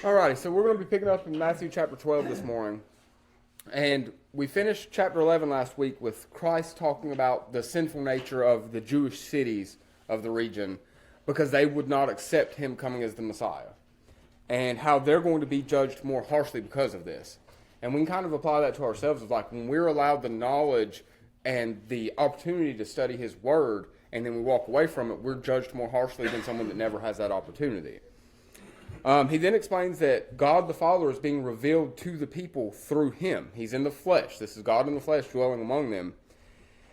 Alrighty, so we're going to be picking up in Matthew chapter 12 this morning. And we finished chapter 11 last week with Christ talking about the sinful nature of the Jewish cities of the region because they would not accept him coming as the Messiah, and how they're going to be judged more harshly because of this. And we can kind of apply that to ourselves, as like when we're allowed the knowledge and the opportunity to study his word, and then we walk away from it, we're judged more harshly than someone that never has that opportunity. He then explains that God the Father is being revealed to the people through him. He's in the flesh. This is God in the flesh dwelling among them.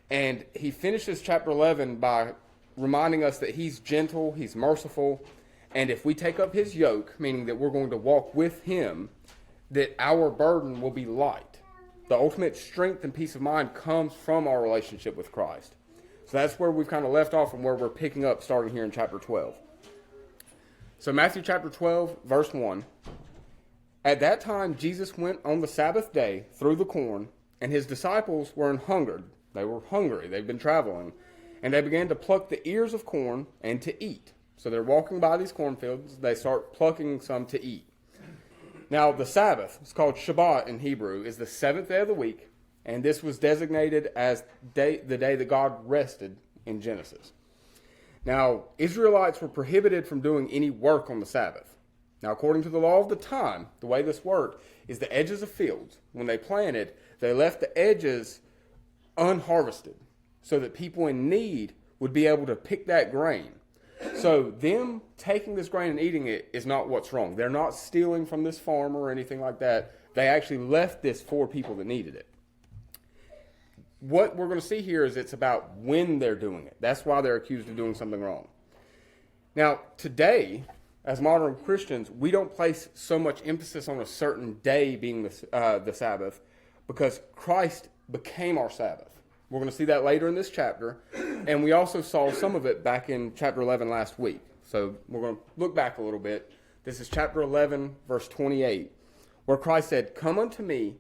And he finishes chapter 11 by reminding us that he's gentle, he's merciful, and if we take up his yoke, meaning that we're going to walk with him, that our burden will be light. The ultimate strength and peace of mind comes from our relationship with Christ. So that's where we've kind of left off and where we're picking up starting here in chapter 12. So Matthew chapter 12, verse 1. At that time Jesus went on the Sabbath day through the corn, and his disciples were an hungered. They were hungry. They'd been traveling. And they began to pluck the ears of corn and to eat. So they're walking by these cornfields. They start plucking some to eat. Now the Sabbath, it's called Shabbat in Hebrew, is the seventh day of the week. And this was designated as the day that God rested in Genesis. Now, Israelites were prohibited from doing any work on the Sabbath. Now, according to the law of the time, the way this worked is the edges of fields, when they planted, they left the edges unharvested so that people in need would be able to pick that grain. So them taking this grain and eating it is not what's wrong. They're not stealing from this farmer or anything like that. They actually left this for people that needed it. What we're going to see here is it's about when they're doing it. That's why they're accused of doing something wrong. Now, today, as modern Christians, we don't place so much emphasis on a certain day being the Sabbath because Christ became our Sabbath. We're going to see that later in this chapter, and we also saw some of it back in chapter 11 last week. So we're going to look back a little bit. This is chapter 11, verse 28, where Christ said, "Come unto me,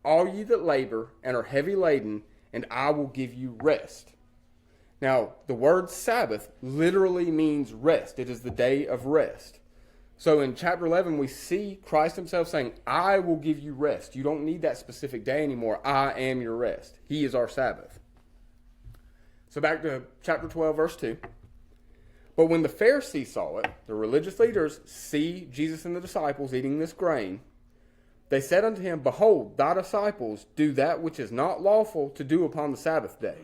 all ye that labor and are heavy laden, and I will give you rest." Now, the word Sabbath literally means rest. It is the day of rest. So in chapter 11, we see Christ himself saying, I will give you rest. You don't need that specific day anymore. I am your rest. He is our Sabbath. So back to chapter 12, verse 2. But when the Pharisees saw it, the religious leaders see Jesus and the disciples eating this grain, they said unto him, Behold, thy disciples do that which is not lawful to do upon the Sabbath day.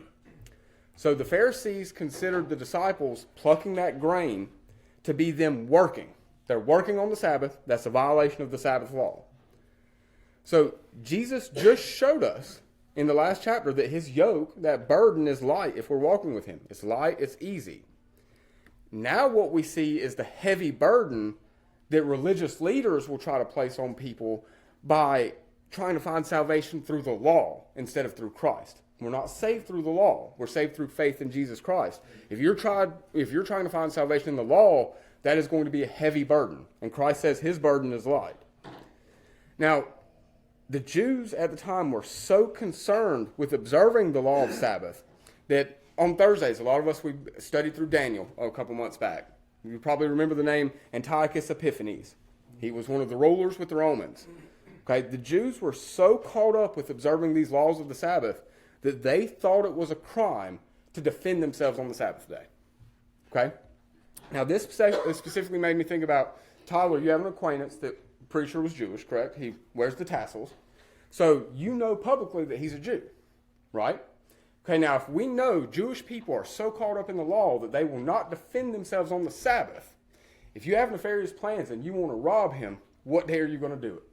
So the Pharisees considered the disciples plucking that grain to be them working. They're working on the Sabbath. That's a violation of the Sabbath law. So Jesus just showed us in the last chapter that his yoke, that burden, is light if we're walking with him. It's light, it's easy. Now what we see is the heavy burden that religious leaders will try to place on people by trying to find salvation through the law instead of through Christ. We're not saved through the law. We're saved through faith in Jesus Christ. If you're trying to find salvation in the law, that is going to be a heavy burden. And Christ says his burden is light. Now, the Jews at the time were so concerned with observing the law of Sabbath that on Thursdays, a lot of us, we studied through Daniel a couple months back. You probably remember the name Antiochus Epiphanes. He was one of the rulers with the Romans. Okay, the Jews were so caught up with observing these laws of the Sabbath that they thought it was a crime to defend themselves on the Sabbath day. Okay? Now, this specifically made me think about, Tyler, you have an acquaintance that pretty sure was Jewish, correct? He wears the tassels. So you know publicly that he's a Jew, right? Okay, now if we know Jewish people are so caught up in the law that they will not defend themselves on the Sabbath, if you have nefarious plans and you want to rob him, what day are you going to do it?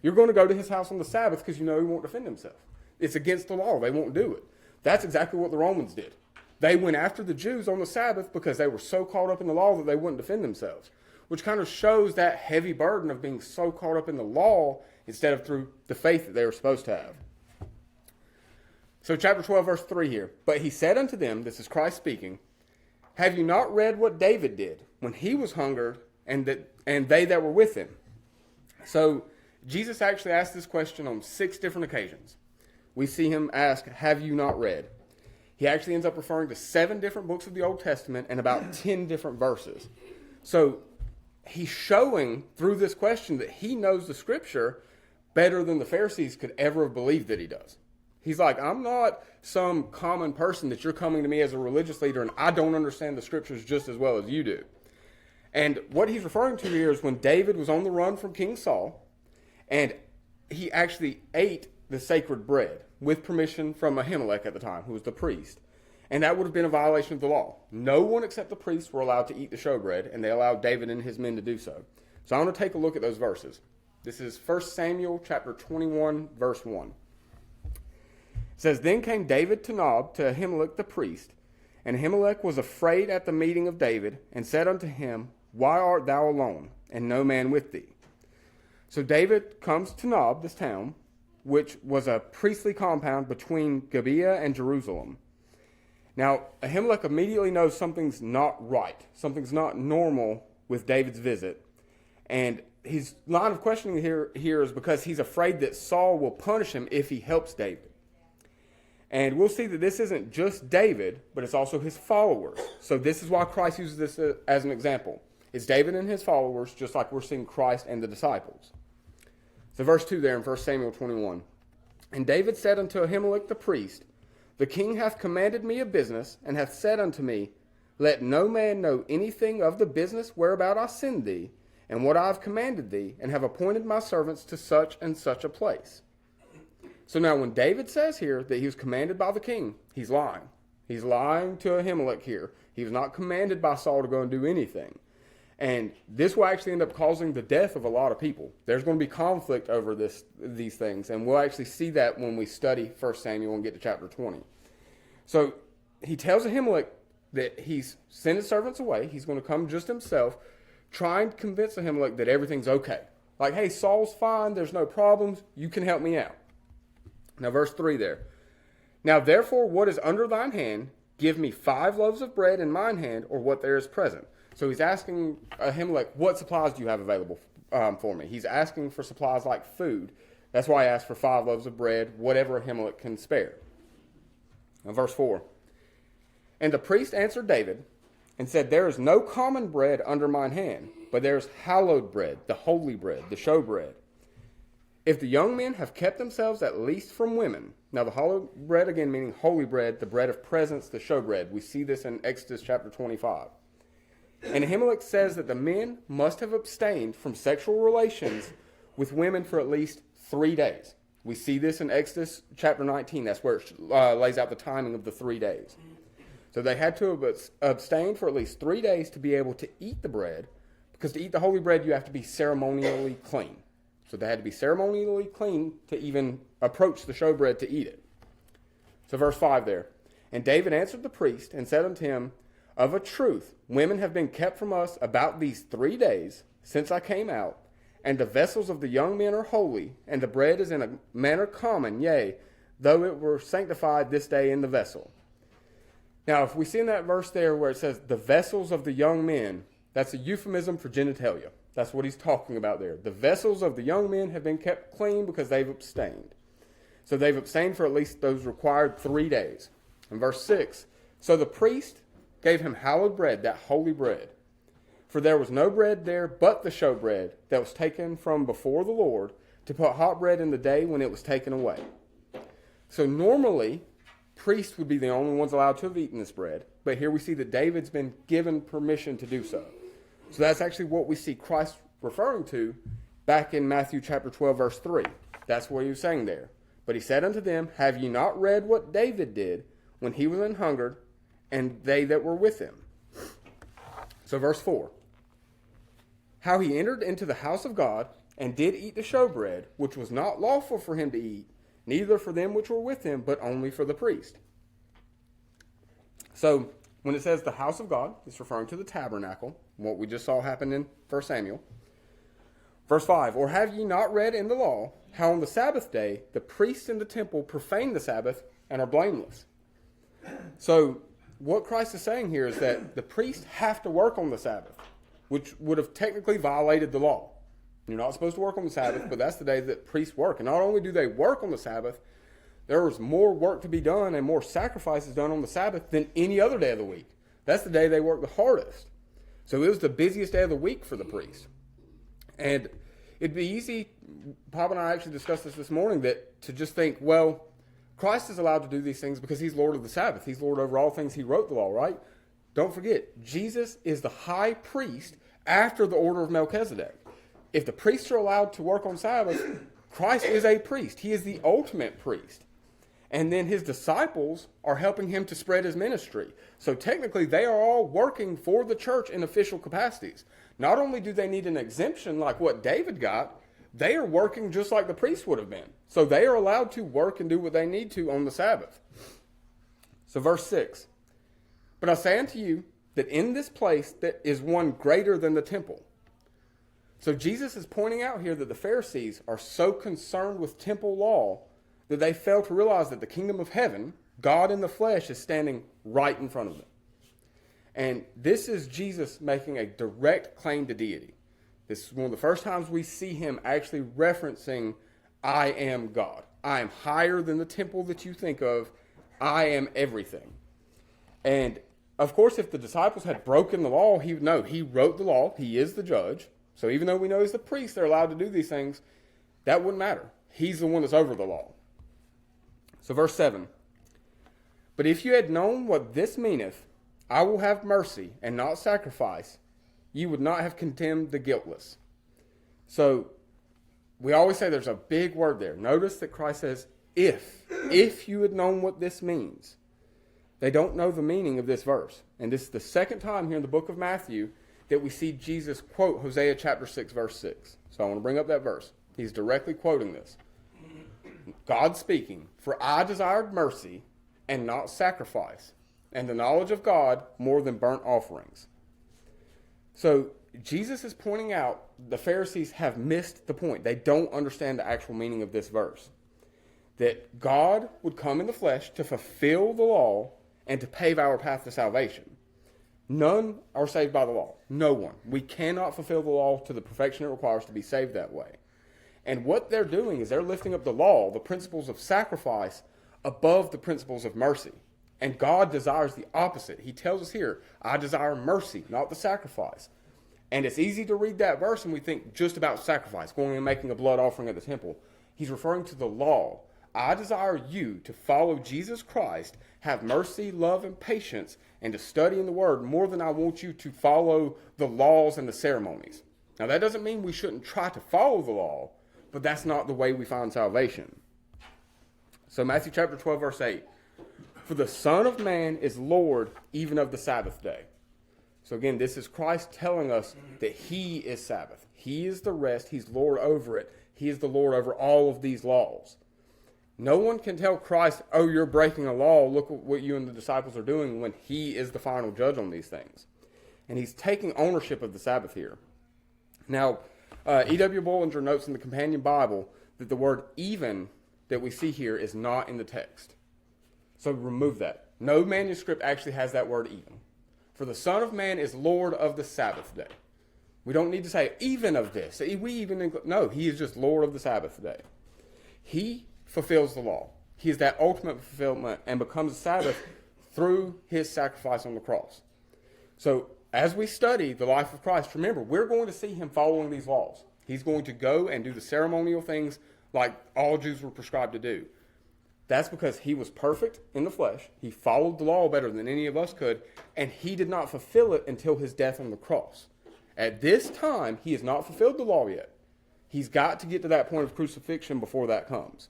You're going to go to his house on the Sabbath because you know he won't defend himself. It's against the law. They won't do it. That's exactly what the Romans did. They went after the Jews on the Sabbath because they were so caught up in the law that they wouldn't defend themselves, which kind of shows that heavy burden of being so caught up in the law instead of through the faith that they were supposed to have. So chapter 12, verse 3 here. But he said unto them, this is Christ speaking, Have you not read what David did when he was hungered and they that were with him? So Jesus actually asked this question on 6 different occasions. We see him ask, have you not read? He actually ends up referring to 7 different books of the Old Testament and about 10 different verses. So he's showing through this question that he knows the scripture better than the Pharisees could ever have believed that he does. He's like, I'm not some common person that you're coming to me as a religious leader and I don't understand the scriptures just as well as you do. And what he's referring to here is when David was on the run from King Saul, and he actually ate the sacred bread with permission from Ahimelech at the time, who was the priest. And that would have been a violation of the law. No one except the priests were allowed to eat the showbread, and they allowed David and his men to do so. So I want to take a look at those verses. This is 1 Samuel chapter 21, verse 1. It says, Then came David to Nob to Ahimelech the priest, and Ahimelech was afraid at the meeting of David, and said unto him, Why art thou alone, and no man with thee? So David comes to Nob, this town, which was a priestly compound between Gibeah and Jerusalem. Now, Ahimelech immediately knows something's not right. Something's not normal with David's visit. And his line of questioning here is because he's afraid that Saul will punish him if he helps David. And we'll see that this isn't just David, but it's also his followers. So this is why Christ uses this as an example. It's David and his followers, just like we're seeing Christ and the disciples. So verse 2 there in 1 Samuel 21. And David said unto Ahimelech the priest, The king hath commanded me a business, and hath said unto me, Let no man know anything of the business whereabout I send thee, and what I have commanded thee, and have appointed my servants to such and such a place. So now when David says here that he was commanded by the king, he's lying. He's lying to Ahimelech here. He was not commanded by Saul to go and do anything. And this will actually end up causing the death of a lot of people. There's going to be conflict over these things, and we'll actually see that when we study 1 Samuel and get to chapter 20. So he tells Ahimelech that he's sent his servants away. He's going to come just himself, trying to convince Ahimelech that everything's okay. Like, hey, Saul's fine. There's no problems. You can help me out. Now, verse 3 there. Now, therefore, what is under thine hand, give me 5 loaves of bread in mine hand, or what there is present. So he's asking Ahimelech, what supplies do you have available for me? He's asking for supplies like food. That's why I asked for 5 loaves of bread, whatever Ahimelech can spare. Now, verse 4. And the priest answered David and said, There is no common bread under mine hand, but there is hallowed bread, the holy bread, the showbread. If the young men have kept themselves at least from women. Now the hallowed bread, again meaning holy bread, the bread of presence, the showbread. We see this in Exodus chapter 25. And Ahimelech says that the men must have abstained from sexual relations with women for at least 3 days. We see this in Exodus chapter 19. That's where it lays out the timing of the 3 days. So they had to abstain for at least 3 days to be able to eat the bread, because to eat the holy bread, you have to be ceremonially clean. So they had to be ceremonially clean to even approach the showbread to eat it. So verse 5 there. And David answered the priest and said unto him, Of a truth, women have been kept from us about these 3 days since I came out, and the vessels of the young men are holy, and the bread is in a manner common, yea, though it were sanctified this day in the vessel. Now, if we see in that verse there where it says, the vessels of the young men, that's a euphemism for genitalia. That's what he's talking about there. The vessels of the young men have been kept clean because they've abstained. So they've abstained for at least those required 3 days. In verse 6, So the priest gave him hallowed bread, that holy bread. For there was no bread there but the showbread that was taken from before the Lord, to put hot bread in the day when it was taken away. So normally, priests would be the only ones allowed to have eaten this bread. But here we see that David's been given permission to do so. So that's actually what we see Christ referring to back in Matthew chapter 12, verse 3. That's what he was saying there. But he said unto them, Have ye not read what David did when he was an hungered, and they that were with him? So verse 4. How he entered into the house of God, and did eat the showbread, which was not lawful for him to eat, neither for them which were with him, but only for the priest. So when it says the house of God, it's referring to the tabernacle, what we just saw happen in 1 Samuel. Verse 5, Or have ye not read in the law, how on the Sabbath day the priests in the temple profane the Sabbath, and are blameless? So what Christ is saying here is that the priests have to work on the Sabbath, which would have technically violated the law. You're not supposed to work on the Sabbath, but that's the day that priests work. And not only do they work on the Sabbath, there was more work to be done and more sacrifices done on the Sabbath than any other day of the week. That's the day they work the hardest. So it was the busiest day of the week for the priest. And it'd be easy, Bob and I actually discussed this morning, that to just think, well, Christ is allowed to do these things because he's Lord of the Sabbath. He's Lord over all things. He wrote the law, right? Don't forget, Jesus is the high priest after the order of Melchizedek. If the priests are allowed to work on Sabbath, Christ is a priest. He is the ultimate priest. And then his disciples are helping him to spread his ministry. So technically, they are all working for the church in official capacities. Not only do they need an exemption like what David got, they are working just like the priests would have been. So they are allowed to work and do what they need to on the Sabbath. So verse 6. But I say unto you that in this place that is one greater than the temple. So Jesus is pointing out here that the Pharisees are so concerned with temple law that they fail to realize that the kingdom of heaven, God in the flesh, is standing right in front of them. And this is Jesus making a direct claim to deity. This is one of the first times we see him actually referencing, I am God. I am higher than the temple that you think of. I am everything. And of course, if the disciples had broken the law, he would know. He wrote the law. He is the judge. So even though we know he's the priest, they're allowed to do these things, that wouldn't matter. He's the one that's over the law. So verse 7. But if you had known what this meaneth, I will have mercy and not sacrifice, you would not have condemned the guiltless. So we always say there's a big word there. Notice that Christ says, if you had known what this means. They don't know the meaning of this verse. And this is the second time here in the book of Matthew that we see Jesus quote Hosea chapter 6, verse 6. So I want to bring up that verse. He's directly quoting this. God speaking, for I desired mercy and not sacrifice, and the knowledge of God more than burnt offerings. So Jesus is pointing out the Pharisees have missed the point. They don't understand the actual meaning of this verse. That God would come in the flesh to fulfill the law and to pave our path to salvation. None are saved by the law. No one. We cannot fulfill the law to the perfection it requires to be saved that way. And what they're doing is they're lifting up the law, the principles of sacrifice, above the principles of mercy. And God desires the opposite. He tells us here, I desire mercy, not the sacrifice. And it's easy to read that verse and we think just about sacrifice, going and making a blood offering at the temple. He's referring to the law. I desire you to follow Jesus Christ, have mercy, love, and patience, and to study in the Word more than I want you to follow the laws and the ceremonies. Now, that doesn't mean we shouldn't try to follow the law, but that's not the way we find salvation. So Matthew chapter 12, verse 8. For the Son of Man is Lord even of the Sabbath day. So again, this is Christ telling us that he is Sabbath. He is the rest. He's Lord over it. He is the Lord over all of these laws. No one can tell Christ, oh, you're breaking a law. Look what you and the disciples are doing, when he is the final judge on these things. And he's taking ownership of the Sabbath here. Now, E.W. Bollinger notes in the Companion Bible that the word even that we see here is not in the text. So remove that. No manuscript actually has that word even. For the Son of Man is Lord of the Sabbath day. We don't need to say even of this. No, he is just Lord of the Sabbath day. He fulfills the law. He is that ultimate fulfillment and becomes a Sabbath through his sacrifice on the cross. So as we study the life of Christ, remember, we're going to see him following these laws. He's going to go and do the ceremonial things like all Jews were prescribed to do. That's because he was perfect in the flesh. He followed the law better than any of us could, and he did not fulfill it until his death on the cross. At this time, he has not fulfilled the law yet. He's got to get to that point of crucifixion before that comes.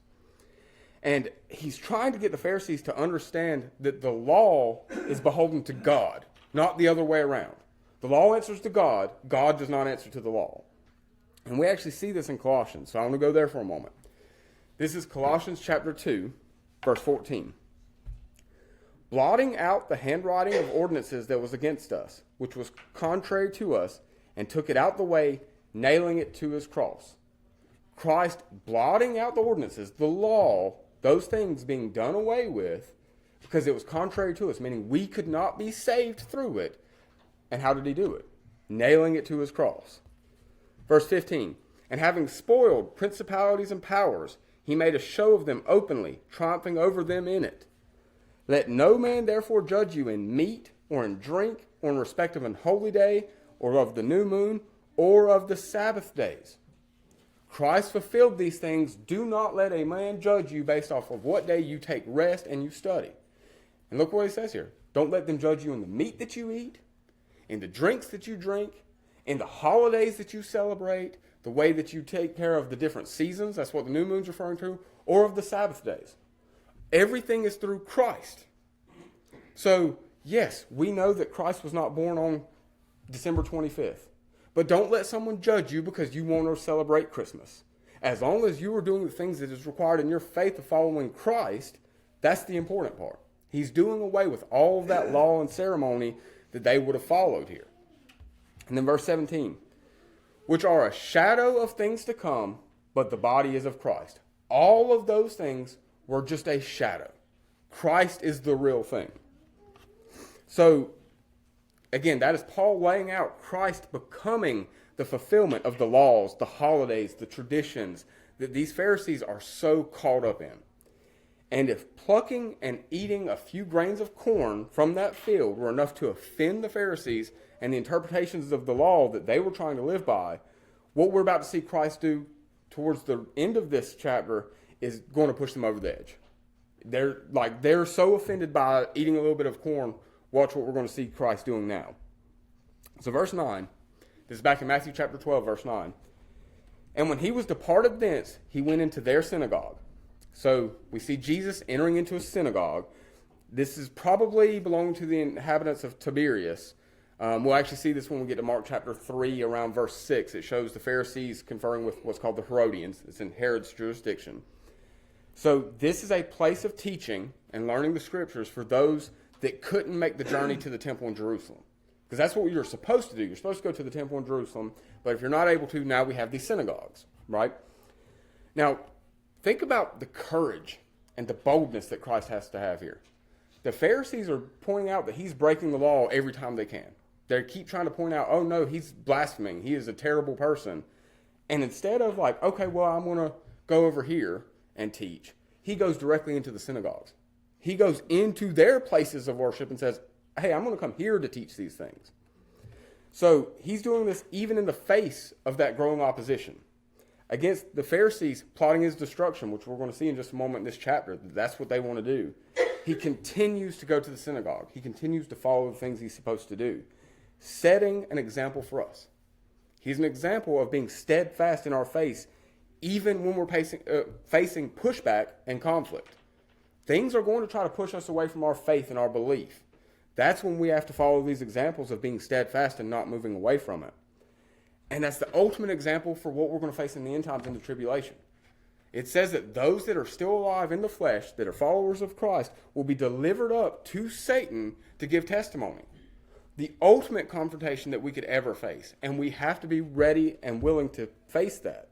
And he's trying to get the Pharisees to understand that the law is beholden to God, not the other way around. The law answers to God. God does not answer to the law. And we actually see this in Colossians, so I want to go there for a moment. This is Colossians chapter 2, verse 14. Blotting out the handwriting of ordinances that was against us, which was contrary to us, and took it out the way, nailing it to his cross. Christ blotting out the ordinances, the law, those things being done away with, because it was contrary to us, meaning we could not be saved through it. And how did he do it? Nailing it to his cross. Verse 15. And having spoiled principalities and powers, he made a show of them openly, triumphing over them in it. Let no man therefore judge you in meat, or in drink, or in respect of an holy day, or of the new moon, or of the Sabbath days. Christ fulfilled these things. Do not let a man judge you based off of what day you take rest and you study. And look what he says here. Don't let them judge you in the meat that you eat, in the drinks that you drink, in the holidays that you celebrate, the way that you take care of the different seasons, that's what the new moon's referring to, or of the Sabbath days. Everything is through Christ. So, yes, we know that Christ was not born on December 25th. But don't let someone judge you because you want to celebrate Christmas. As long as you are doing the things that is required in your faith of following Christ, that's the important part. He's doing away with all of that law and ceremony that they would have followed here. And then verse 17, which are a shadow of things to come, but the body is of Christ. All of those things were just a shadow. Christ is the real thing. So, again, that is Paul laying out Christ becoming the fulfillment of the laws, the holidays, the traditions that these Pharisees are so caught up in. And if plucking and eating a few grains of corn from that field were enough to offend the Pharisees and the interpretations of the law that they were trying to live by, what we're about to see Christ do towards the end of this chapter is going to push them over the edge. They're so offended by eating a little bit of corn. Watch what we're going to see Christ doing now. So verse 9, this is back in Matthew chapter 12, verse 9. And when he was departed thence, he went into their synagogue. So we see Jesus entering into a synagogue. This is probably belonging to the inhabitants of Tiberias. We'll actually see this when we get to Mark chapter 3, around verse 6. It shows the Pharisees conferring with what's called the Herodians. It's in Herod's jurisdiction. So this is a place of teaching and learning the scriptures for those that couldn't make the journey to the temple in Jerusalem. Because that's what you're supposed to do. You're supposed to go to the temple in Jerusalem. But if you're not able to, now we have these synagogues, right? Now, think about the courage and the boldness that Christ has to have here. The Pharisees are pointing out that he's breaking the law every time they can. They keep trying to point out, oh no, he's blaspheming. He is a terrible person. And instead of like, okay, well, I'm going to go over here and teach, he goes directly into the synagogues. He goes into their places of worship and says, hey, I'm going to come here to teach these things. So he's doing this even in the face of that growing opposition against the Pharisees plotting his destruction, which we're going to see in just a moment in this chapter. That's what they want to do. He continues to go to the synagogue. He continues to follow the things he's supposed to do, setting an example for us. He's an example of being steadfast in our faith, even when we're facing pushback and conflict. Things are going to try to push us away from our faith and our belief. That's when we have to follow these examples of being steadfast and not moving away from it. And that's the ultimate example for what we're going to face in the end times in the tribulation. It says that those that are still alive in the flesh, that are followers of Christ, will be delivered up to Satan to give testimony. The ultimate confrontation that we could ever face. And we have to be ready and willing to face that.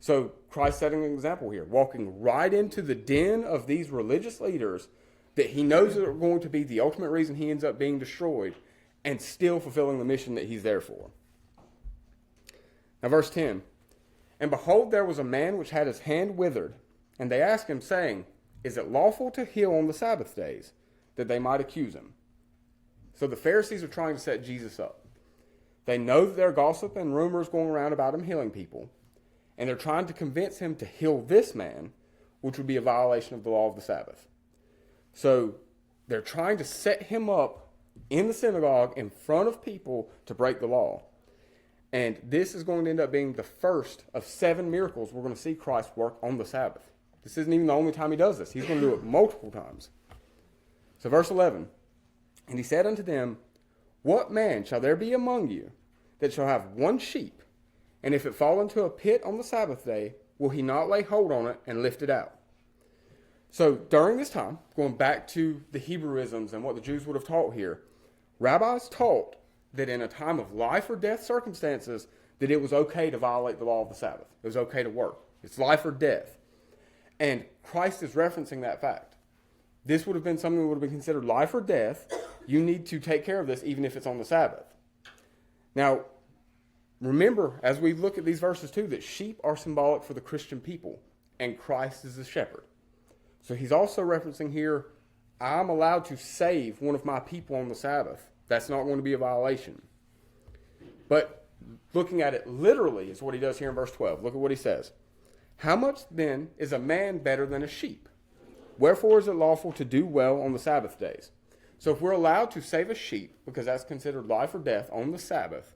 So Christ setting an example here, walking right into the den of these religious leaders that he knows are going to be the ultimate reason he ends up being destroyed, and still fulfilling the mission that he's there for. Now verse 10, and behold, there was a man which had his hand withered, and they asked him, saying, is it lawful to heal on the Sabbath days, that they might accuse him? So the Pharisees are trying to set Jesus up. They know that there are gossip and rumors going around about him healing people, and they're trying to convince him to heal this man, which would be a violation of the law of the Sabbath. So they're trying to set him up in the synagogue in front of people to break the law. And this is going to end up being the first of 7 miracles we're going to see Christ work on the Sabbath. This isn't even the only time he does this. He's going to do it multiple times. So verse 11, and he said unto them, what man shall there be among you that shall have one sheep, and if it fall into a pit on the Sabbath day, will he not lay hold on it and lift it out? So during this time, going back to the Hebrewisms and what the Jews would have taught here, rabbis taught that in a time of life or death circumstances, that it was okay to violate the law of the Sabbath. It was okay to work. It's life or death. And Christ is referencing that fact. This would have been something that would have been considered life or death. You need to take care of this even if it's on the Sabbath. Now, remember, as we look at these verses too, that sheep are symbolic for the Christian people, and Christ is the shepherd. So he's also referencing here, I'm allowed to save one of my people on the Sabbath. That's not going to be a violation. But looking at it literally is what he does here in verse 12. Look at what he says. How much then is a man better than a sheep? Wherefore is it lawful to do well on the Sabbath days? So if we're allowed to save a sheep, because that's considered life or death on the Sabbath,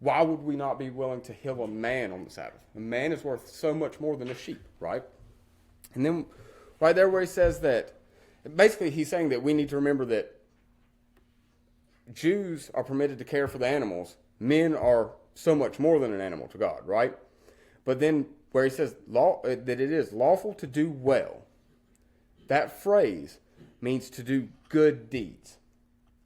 why would we not be willing to heal a man on the Sabbath? A man is worth so much more than a sheep, right? And then right there where he says that, basically he's saying that we need to remember that Jews are permitted to care for the animals. Men are so much more than an animal to God, right? But then where he says that it is lawful to do well, that phrase means to do good deeds.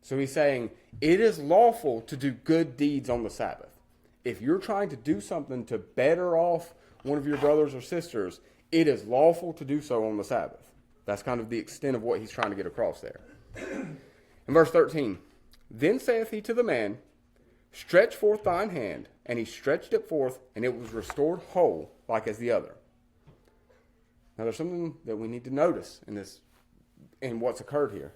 So he's saying it is lawful to do good deeds on the Sabbath. If you're trying to do something to better off one of your brothers or sisters, it is lawful to do so on the Sabbath. That's kind of the extent of what he's trying to get across there. In verse 13, then saith he to the man, stretch forth thine hand. And he stretched it forth, and it was restored whole, like as the other. Now there's something that we need to notice in what's occurred here.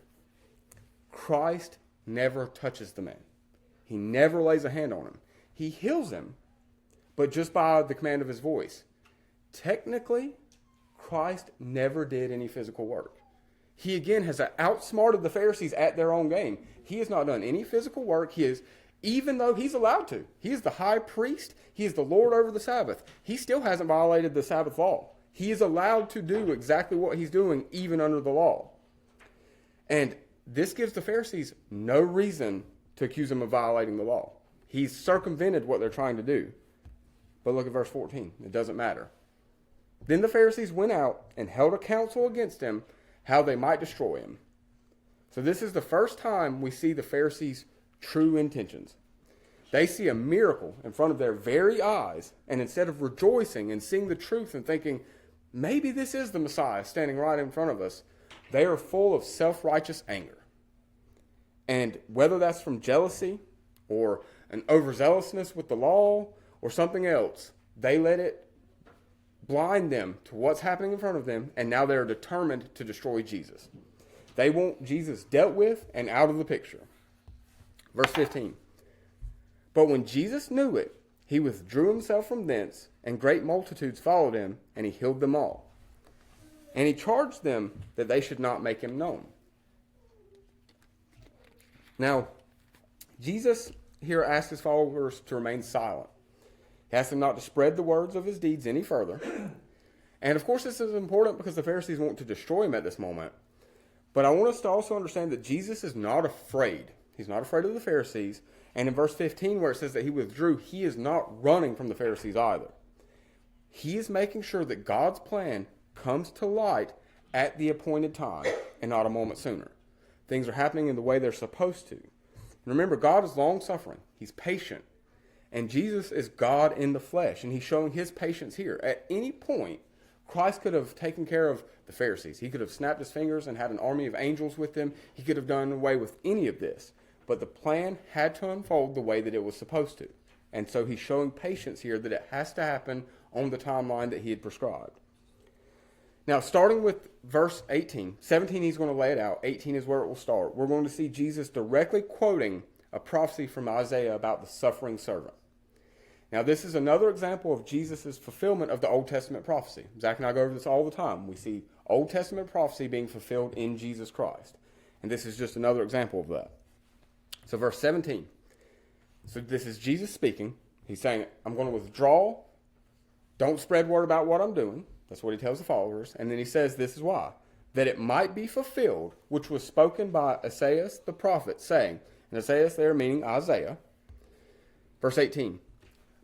Christ never touches the man. He never lays a hand on him. He heals him, but just by the command of his voice. Technically, Christ never did any physical work. He again has outsmarted the Pharisees at their own game. He has not done any physical work. Even though he's allowed to. He is the high priest. He is the Lord over the Sabbath. He still hasn't violated the Sabbath law. He is allowed to do exactly what he's doing, even under the law. And this gives the Pharisees no reason to accuse him of violating the law. He's circumvented what they're trying to do. But look at verse 14. It doesn't matter. Then the Pharisees went out and held a council against him, how they might destroy him. So this is the first time we see the Pharisees' true intentions. They see a miracle in front of their very eyes, and instead of rejoicing and seeing the truth and thinking, maybe this is the Messiah standing right in front of us, they are full of self-righteous anger. And whether that's from jealousy or an overzealousness with the law or something else, they let it blind them to what's happening in front of them, and now they're determined to destroy Jesus. They want Jesus dealt with and out of the picture. Verse 15. But when Jesus knew it, he withdrew himself from thence, and great multitudes followed him, and he healed them all. And he charged them that they should not make him known. Now, Jesus here asked his followers to remain silent. He asked them not to spread the words of his deeds any further. And of course this is important because the Pharisees want to destroy him at this moment. But I want us to also understand that Jesus is not afraid. He's not afraid of the Pharisees. And in verse 15 where it says that he withdrew, he is not running from the Pharisees either. He is making sure that God's plan comes to light at the appointed time and not a moment sooner. Things are happening in the way they're supposed to. Remember, God is long-suffering. He's patient. And Jesus is God in the flesh, and he's showing his patience here. At any point, Christ could have taken care of the Pharisees. He could have snapped his fingers and had an army of angels with him. He could have done away with any of this. But the plan had to unfold the way that it was supposed to. And so he's showing patience here that it has to happen on the timeline that he had prescribed. Now, starting with verse 18, 17 he's going to lay it out, 18 is where it will start. We're going to see Jesus directly quoting a prophecy from Isaiah about the suffering servant. Now, this is another example of Jesus' fulfillment of the Old Testament prophecy. Zach and I go over this all the time. We see Old Testament prophecy being fulfilled in Jesus Christ. And this is just another example of that. So verse 17. So this is Jesus speaking. He's saying, I'm going to withdraw. Don't spread word about what I'm doing. That's what he tells the followers. And then he says, this is why. That it might be fulfilled, which was spoken by Isaiah the prophet, saying, and Isaiah there meaning Isaiah. Verse 18.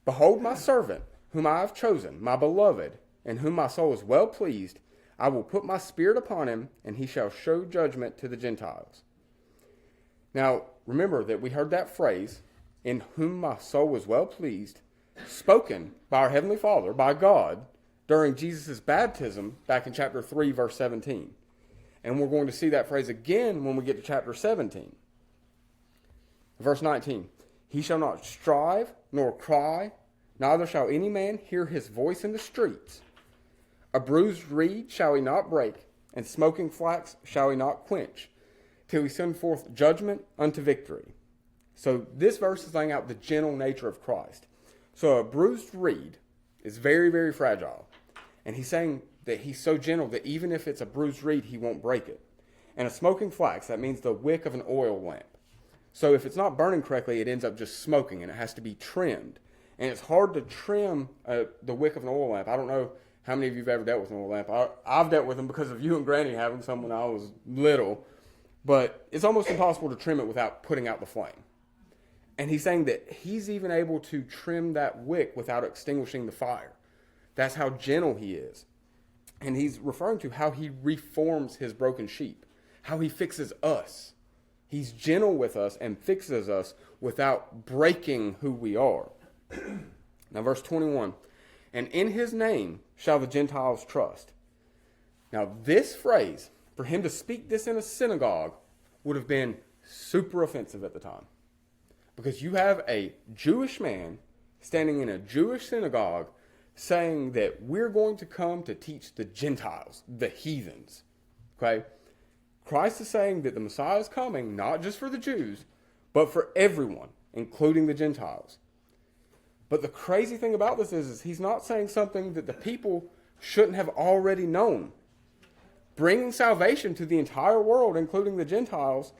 Behold my servant, whom I have chosen, my beloved, in whom my soul is well pleased. I will put my spirit upon him, and he shall show judgment to the Gentiles. Now, remember that we heard that phrase, in whom my soul was well pleased, spoken by our Heavenly Father, by God, during Jesus' baptism back in chapter 3, verse 17. And we're going to see that phrase again when we get to chapter 17. Verse 19. He shall not strive nor cry, neither shall any man hear his voice in the streets. A bruised reed shall he not break, and smoking flax shall he not quench, till he send forth judgment unto victory. So this verse is laying out the gentle nature of Christ. So a bruised reed is very, very fragile. And he's saying that he's so gentle that even if it's a bruised reed, he won't break it. And a smoking flax, that means the wick of an oil lamp. So if it's not burning correctly, it ends up just smoking, and it has to be trimmed. And it's hard to trim the wick of an oil lamp. I don't know how many of you have ever dealt with an oil lamp. I've dealt with them because of you and Granny having some when I was little. But it's almost impossible to trim it without putting out the flame. And he's saying that he's even able to trim that wick without extinguishing the fire. That's how gentle he is. And he's referring to how he reforms his broken sheep, how he fixes us. He's gentle with us and fixes us without breaking who we are. Now, verse 21, and in his name shall the Gentiles trust. Now, this phrase, for him to speak this in a synagogue, would have been super offensive at the time. Because you have a Jewish man standing in a Jewish synagogue saying that we're going to come to teach the Gentiles, the heathens. Okay? Christ is saying that the Messiah is coming not just for the Jews, but for everyone, including the Gentiles. But the crazy thing about this is he's not saying something that the people shouldn't have already known. Bringing salvation to the entire world, including the Gentiles,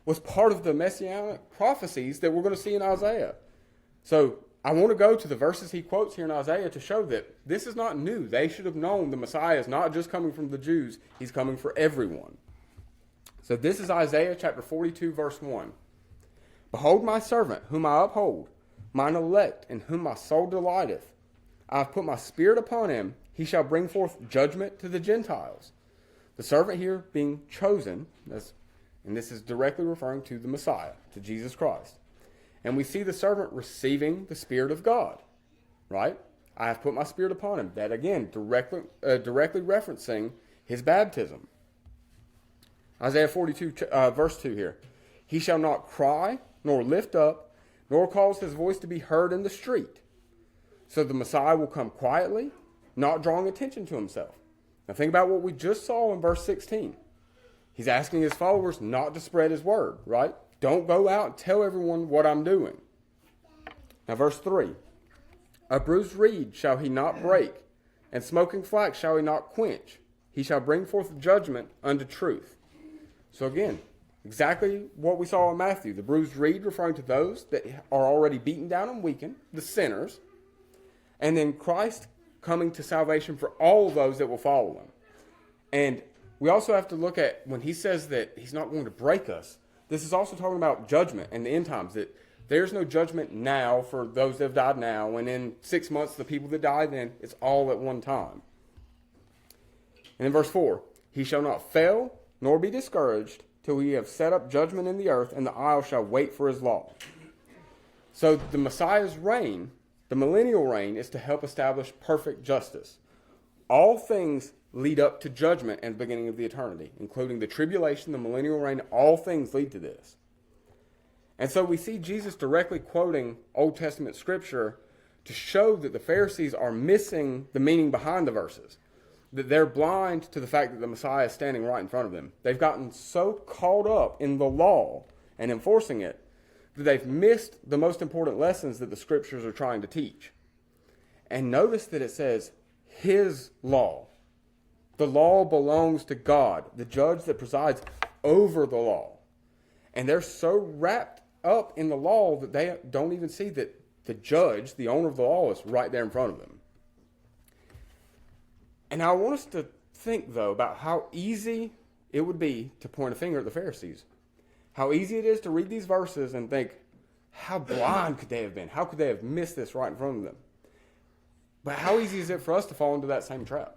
was part of the messianic prophecies that we're going to see in Isaiah. So I want to go to the verses he quotes here in Isaiah to show that this is not new. They should have known the Messiah is not just coming from the Jews. He's coming for everyone. So this is Isaiah chapter 42, verse 1. Behold my servant, whom I uphold, mine elect, in whom my soul delighteth. I have put my spirit upon him. He shall bring forth judgment to the Gentiles. The servant here being chosen, and this is directly referring to the Messiah, to Jesus Christ. And we see the servant receiving the Spirit of God, right? I have put my spirit upon him. That, again, directly referencing his baptism. Isaiah 42, verse 2 here. He shall not cry, nor lift up, nor cause his voice to be heard in the street. So the Messiah will come quietly, not drawing attention to himself. Now think about what we just saw in verse 16. He's asking his followers not to spread his word, right? Don't go out and tell everyone what I'm doing. Now verse 3. A bruised reed shall he not break, and smoking flax shall he not quench. He shall bring forth judgment unto truth. So again, exactly what we saw in Matthew. The bruised reed referring to those that are already beaten down and weakened, the sinners. And then Christ coming to salvation for all those that will follow him. And we also have to look at when he says that he's not going to break us. This is also talking about judgment and the end times. That there's no judgment now for those that have died now. And in 6 months, the people that died then, it's all at one time. And in verse 4, he shall not fail nor be discouraged till we have set up judgment in the earth, and the isle shall wait for his law. So the Messiah's reign, the millennial reign, is to help establish perfect justice. All things lead up to judgment and the beginning of the eternity, including the tribulation, the millennial reign. All things lead to this. And so we see Jesus directly quoting Old Testament scripture to show that the Pharisees are missing the meaning behind the verses, that they're blind to the fact that the Messiah is standing right in front of them. They've gotten so caught up in the law and enforcing it that they've missed the most important lessons that the scriptures are trying to teach. And notice that it says, his law. The law belongs to God, the judge that presides over the law. And they're so wrapped up in the law that they don't even see that the judge, the owner of the law, is right there in front of them. And I want us to think, though, about how easy it would be to point a finger at the Pharisees. How easy it is to read these verses and think, how blind could they have been? How could they have missed this right in front of them? But how easy is it for us to fall into that same trap?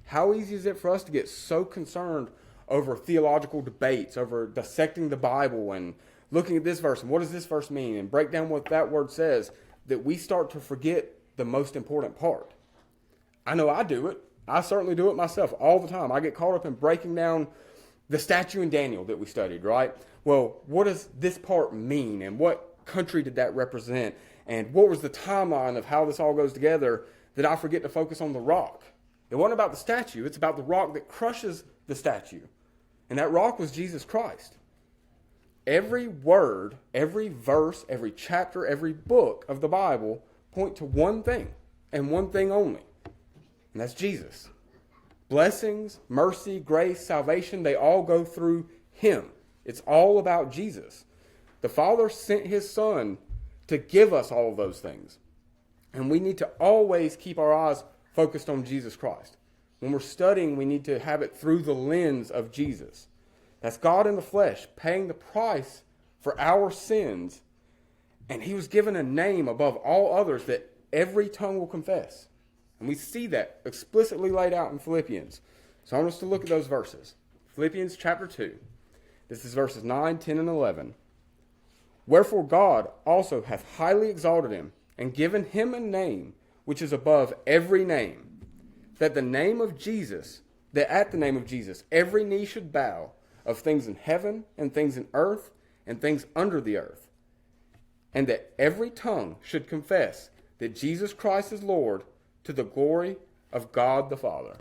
How easy is it for us to get so concerned over theological debates, over dissecting the Bible and looking at this verse and what does this verse mean and break down what that word says, that we start to forget the most important part? I know I do it. I certainly do it myself all the time. I get caught up in breaking down the statue in Daniel that we studied, right? Well, what does this part mean? And what country did that represent? And what was the timeline of how this all goes together, that I forget to focus on the rock? It wasn't about the statue. It's about the rock that crushes the statue. And that rock was Jesus Christ. every word, every verse, every chapter, every book of the Bible point to one thing and one thing only, and that's Jesus. Blessings, mercy, grace, salvation, they all go through him. It's all about Jesus. The Father sent his Son to give us all of those things. And we need to always keep our eyes focused on Jesus Christ. When we're studying, we need to have it through the lens of Jesus. That's God in the flesh, paying the price for our sins. And he was given a name above all others that every tongue will confess. And we see that explicitly laid out in Philippians. So I want us to look at those verses. Philippians chapter 2. This is verses 9, 10, and 11. Wherefore God also hath highly exalted him, and given him a name which is above every name, that at the name of Jesus every knee should bow, of things in heaven, and things in earth, and things under the earth, and that every tongue should confess that Jesus Christ is Lord, to the glory of God the Father.